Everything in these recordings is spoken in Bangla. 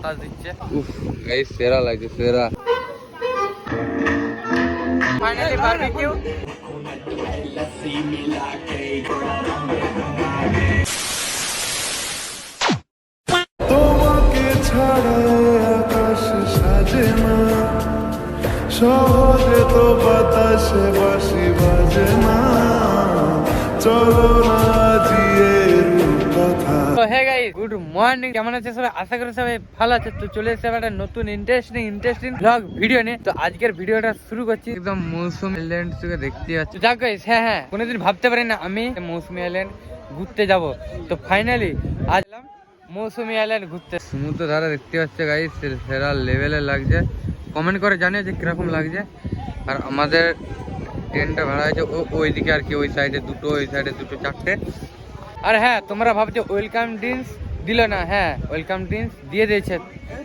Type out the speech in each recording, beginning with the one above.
বাতাস দিচ্ছে। উফ গাইস সেরা লাগছে, সেরা। Finally barbecue. তোমাকে ছাড়া আকাশ সাজে না, সহজে তো বাতাসে বাঁশি বাজে না, চলো না জিয়ে কথা। তো হে গাইস, গুড মর্নিং। কেমন আছে সবাই? আশা করি সবাই ভালো আছে। তো চলে এসেছে একটা নতুন ইন্টারেস্টিং ব্লগ ভিডিও নিয়ে। তো আজকের ভিডিওটা শুরু করছি একদম মৌসুমী আইল্যান্ড থেকে দেখতে যাচ্ছি। যাক গাইস, হ্যাঁ কোনোদিন ভাবতে পারি না আমি মৌসুমী আইল্যান্ড ঘুরতে যাব। তো ফাইনালি আজ এলাম মৌসুমী আইল্যান্ড ঘুরতে। সমুদ্র ধারা দেখতে পাচ্ছে গাইস, সেরা লেভেলের লাগছে। কমেন্ট করে জানিয়ে যে কিরকম লাগছে। আর আমাদের ট্রেনটা ভাড়া হয়েছে ওইদিকে আর কি, ওই সাইডে দুটো, ওই সাইডে দুটো, চারটে। আর হ্যাঁ, তোমরা ভাবছো ওয়েলকাম ড্রিঙ্কস দিল না, হ্যাঁ ওয়েলকাম ড্রিঙ্কস দিয়ে দিয়েছে।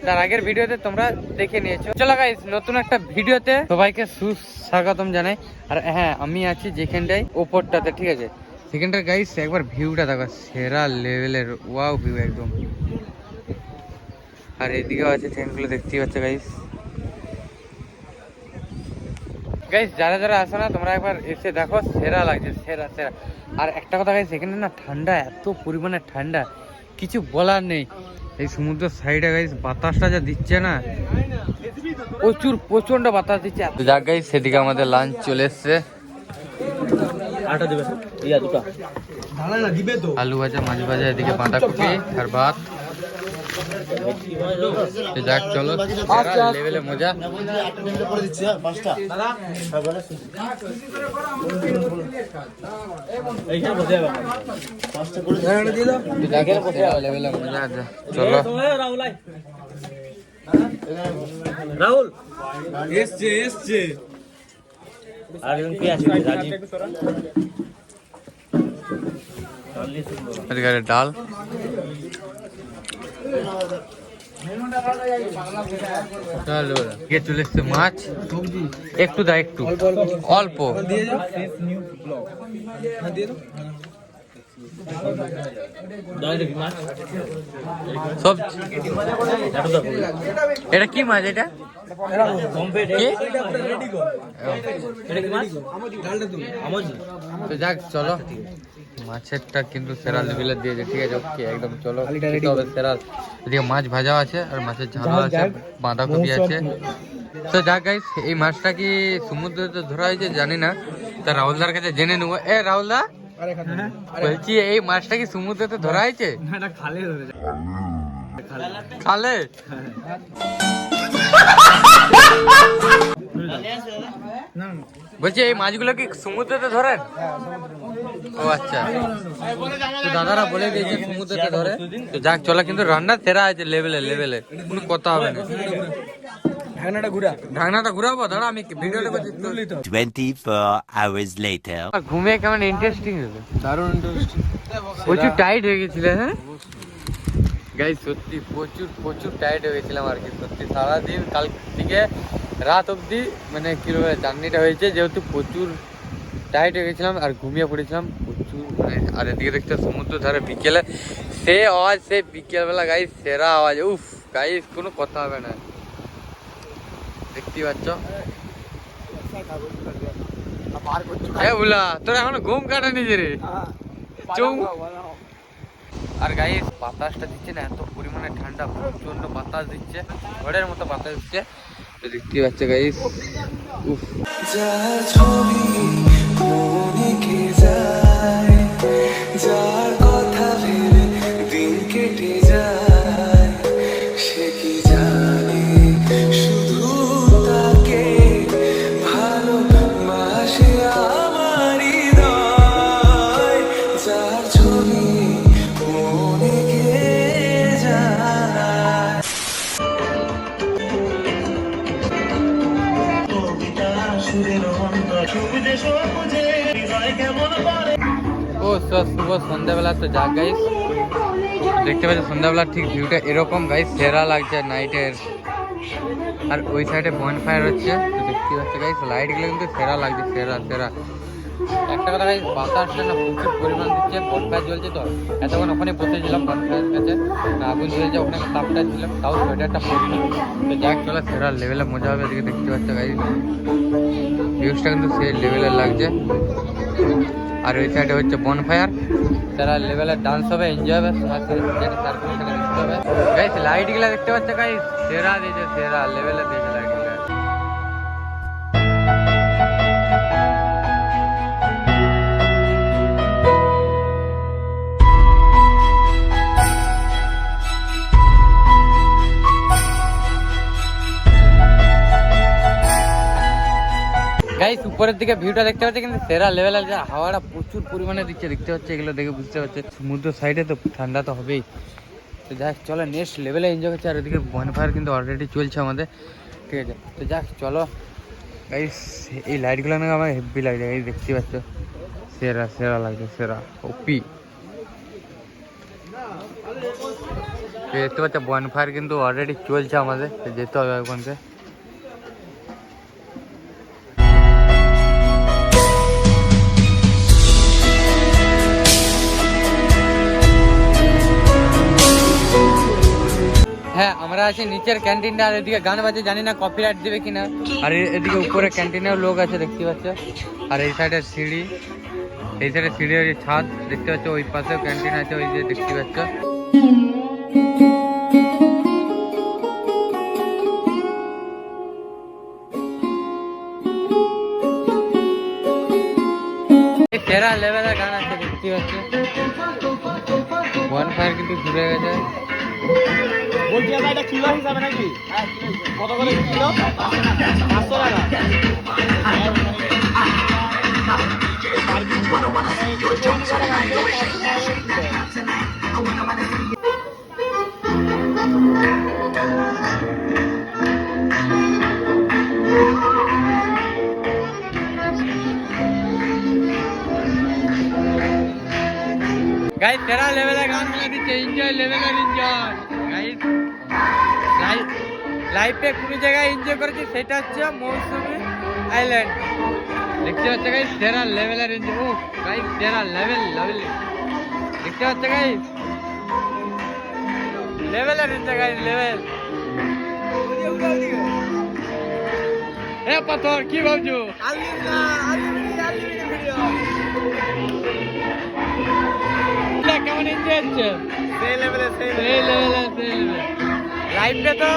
তার আগের ভিডিওতে তোমরা দেখে নিয়েছো। চলো গাইস, নতুন একটা ভিডিওতে সবাইকে সুস্বাগতম জানাই। আর হ্যাঁ, আমি আছি যেখানটায় ওপরটাতে, ঠিক আছে? সেখানটার গাইস একবার ভিউটা দেখো, সেরা লেভেলের, ওয়াও ভিউ একদম। আর এদিকেও আছে ট্রেনগুলো দেখতেই পাচ্ছ গাইস। গাইস যারা যারা আসো না, তোমরা একবার এসে দেখো, সেরা লাগছে, সেরা সেরা। আর একটা কথা গাইস, এখানে না ঠান্ডা, এত পরিমাণে ঠান্ডা কিছু বলার নেই। এই সমুদ্র সাইডে গাইস বাতাসটা যা দিচ্ছে না, প্রচন্ড বাতাস দিচ্ছে। যাক গাইস, সেদিকে আমাদের লাঞ্চ চলে এসছে। আলু ভাজা, মাছ ভাজা, এদিকে বাঁধাকপি আর ভাত। যাক চলো, লেভেলে মজা। চলো রাহুল এসছে ডাল, চলে এসছে মাছ, একটু দা, একটু অল্প সব। এটা কি মাছ? এটা যাক চলো, মাছেরটা কিন্তু সেরা লেভেলের দিয়েছে, ঠিক আছে? ওকে একদম চলো, তবে সেরা। এদিকে মাছ ভাজা আছে, আর মাছের ঝাল আছে, বাঁধাকপি আছে। তো যাক গাইস, এই মাছটা কি সমুদ্রে ধরা হয়েছে জানি না, তা রাহুলদার কাছে জেনে নেবো। রাহুলদা বলছি, এই মাছটা কি সমুদ্রে ধরা হয়েছে? খালে? বলছি এই মাছগুলো কি সমুদ্রেতে ধরেন? ও আচ্ছা, তো দাদারা বলে দিয়েছে সমুদ্রেতে ধরে। তো যাক চলো, কিন্তু রান্না সেরা আছে, লেভেলে কোনো কথা হবে না। ঢাকনাটা ঘুরাবো, দাঁড়া আমি ভিডিওটা করছি। 24 hours later. ঘুমিয়ে কেমন ইন্টারেস্টিং হলো, দারুণ ইন্টারেস্টিং। প্রচুর টাইট হয়ে গেছিলে? হ্যাঁ গাইস, সত্যি প্রচুর টাইট হয়ে গেছিলাম আর কি। সত্যি সারাদিন কাল থেকে রাত অবধি মানে কিভাবে জার্নিটা হয়েছে, যেহেতু প্রচুর টাইট হয়ে গেছিলাম আর ঘুমিয়ে পড়েছিলাম প্রচুর মানে। আর এদিকে দেখতে সমুদ্র ধারে বিকেলে সে আওয়াজ, সে বিকেলবেলা গাইস সেরা আওয়াজ। উফ গাইস, কোনো কথা হবে না, দেখতেই পাচ্ছ। তোর এখনো ঘুম কাটা নিজে রে। আর গাইস বাতাসটা দিচ্ছে না, এত পরিমাণে ঠান্ডা, প্রচন্ড বাতাস দিচ্ছে, ঝড়ের মতো বাতাস দিচ্ছে। তো দেখতেই পাচ্ছে গাইস। উফ, যার কথা ভেবে দিন কেটে যায়, সে কি জানে শুধু তাকে ভালোবাসে আমার হৃদয়, যার ছবি মনে গেয়ে যায়। ও শুভ সন্ধ্যাবেলা। তো যাক গাইস, দেখতে পাচ্ছি সন্ধ্যাবেলা ঠিক ভিউটা এরকম গাইস, সেরা লাগছে নাইটের। আর ওই সাইডে বন ফায়ার হচ্ছে, তো দেখতে পাচ্ছি গাইস লাইটগুলো কিন্তু সেরা লাগছে, সেরা। একটা কথা ভাই, বাতাসটা না প্রচুর পরিমাণ দিচ্ছে, বনফায়ার জ্বলছে তো। এতক্ষণ ওখানে বসেছিলাম বনফায়ারের কাছে, আগুন জ্বলছে, ওখানে তাপটা ছিলাম, তাও সোয়েটারটা পরিনি। তো যাক চলো, সেরা লেভেলে মজা হবে। এদিকে দেখতে পাচ্ছ গাইস, ভিউজটা কিন্তু সেই লেভেলের লাগছে। আর ওই সাইডে হচ্ছে বনফায়ার, সেরা লেভেলের ডান্স হবে, এনজয় হবে, যেটা সার্কেল দেখতে হবে গাইস। লাইটগুলা দেখতে পাচ্ছ গাইস, সেরা দিয়েছে, সেরা লেভেলে দিয়েছে লাইটগুলা। গাইস উপরের দিকে ভিউটা দেখতে পাচ্ছি, কিন্তু সেরা লেভেলের যে হাওয়াটা প্রচুর পরিমাণে দিচ্ছে দেখতে পাচ্ছি। এগুলো দেখে বুঝতে পারছি সমুদ্র সাইডে তো ঠান্ডা তো হবেই। তো যাক চলো, নেক্সট লেভেলে এনজয় করছি। আর ওদিকে বনফায়ার কিন্তু অলরেডি চলছে আমাদের, ঠিক আছে। তো যাক চলো গাইস, এই লাইটগুলো না আমার হেভি লাগছে গাইস, দেখতে পাচ্ছ সেরা সেরা লাগছে, সেরা ওপি। দেখতে পাচ্ছ বনফায়ার কিন্তু অলরেডি চলছে আমাদের, যেতে হবে ওখানকে। হ্যাঁ আমরা আছি নিচের ক্যান্টিনটা, আর এদিকে গান বাজে, জানি না কপিরাইট দিবে কিনা। আর এদিকে উপরে ক্যান্টিনেও লোক আছে দেখতে পাচ্ছ। আর এই সাইডের সিঁড়ি, এই সাইডের সিঁড়ির ওই ছাদ দেখতে পাচ্ছ, ওই পাশেও ক্যান্টিন আছে, ওই যে দেখতে পাচ্ছ। সেরা লেভেলের গান আছে দেখতে পাচ্ছ। বনফায়ার কিন্তু ঘুরে গেছে। বলছি দাদা, এটা কিলো হিসাবে নাকি? কত করে কিলো? 500 টাকা। গাইস সেরা লেভেলের গান গুলো দিচ্ছে, এনজয় লেভেলের এনজয় গাইস। লাইফে কোন জায়গায় এনজয় করেছি সেটা হচ্ছে মৌসুমী আইল্যান্ড, দেখতে পাচ্ছ গাইস, সেরা লেভেলের এনজয়। ও গাইস সেরা লেভেল দেখতে পাচ্ছ গাইস, লেভেলের এনজয় গাইস, লেভেল। এ পাথর কি ভাবছো? কেমন এনজয় হচ্ছে? সেই লেভেলে লাইফে তো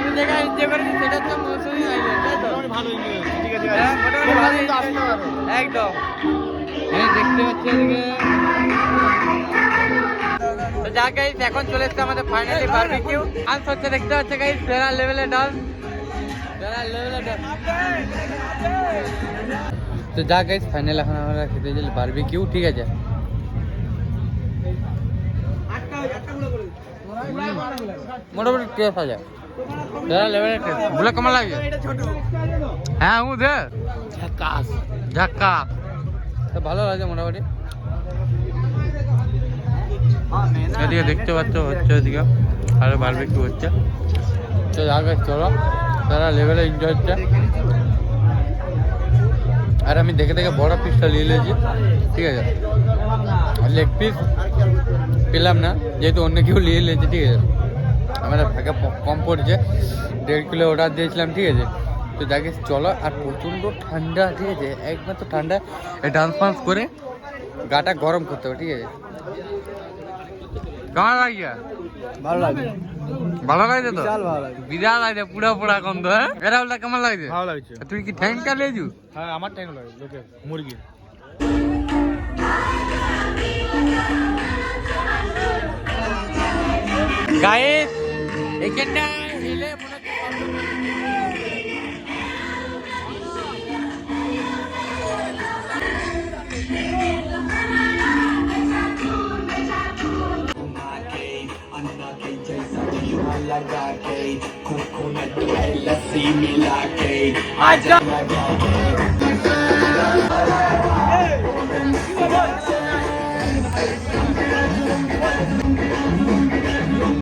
কোন জায়গায় এনজয় করেছি সেটা হচ্ছে মৌসুমী আইল্যান্ড, তাই তো? ভালো এনজয় হচ্ছে, ঠিক আছে। হ্যাঁ, মোটামুটি ভালো enjoy। একদম এই দেখতে পাচ্ছি এদিকে। তো যা গাইস, এখন চলে এসেছে আমাদের ফাইনালি বারবিকিউ। ডান্স হচ্ছে দেখতে পাচ্ছি গাইস, সেরা লেভেলের ডান্স, সেরা লেভেলের ডান্স। তো যা গাইস, ফাইনাল এখন আমরা খেতে যাই বারবিকিউ, ঠিক আছে। মোটামুটি টেস্ট আছে, সেরা লেভেলের টেস্ট। বলে কেমন লাগে? হ্যাঁ ও দে ঝাক্কাস ঝাক্কাস, তো ভালো লাগে মোটামুটি। এদিকে দেখতে পাচ্ছ হচ্ছে, এদিকে আরো বারবিকিউ হচ্ছে। তো যা গাইস চলো, সেরা লেভেলে এনজয় হচ্ছে। আর আমি দেখে দেখে বড় পিসটা নিয়ে নিয়েছি, ঠিক আছে। লেগ পিস পেলাম না, যেহেতু অন্য কেউ নিয়ে নিয়েছে, ঠিক আছে। আমাদের ভাগে কম পড়ছে, 1.5 কিলো অর্ডার দিয়েছিলাম, ঠিক আছে। তো যাকে চলো, আর প্রচণ্ড ঠান্ডা, ঠিক আছে, একমাত্র ঠান্ডা। ডান্স ফান্স করে গাটা গরম করতে হবে, ঠিক আছে। কেমন লাগছে? ভালো লাগে, ভালো লাগছে তো? ভালো লাগে, বিরাট লাগছে, পুরা পুরা গন্ধ। হ্যাঁ এরা বলটা কেমন লাগছে? ভালো লাগছে। তুই কি ঠ্যাংটা লেজু? হ্যাঁ আমার টাইম লাগে, লোকের মুরগি। গাইস এখানটা হেলে মনে হচ্ছে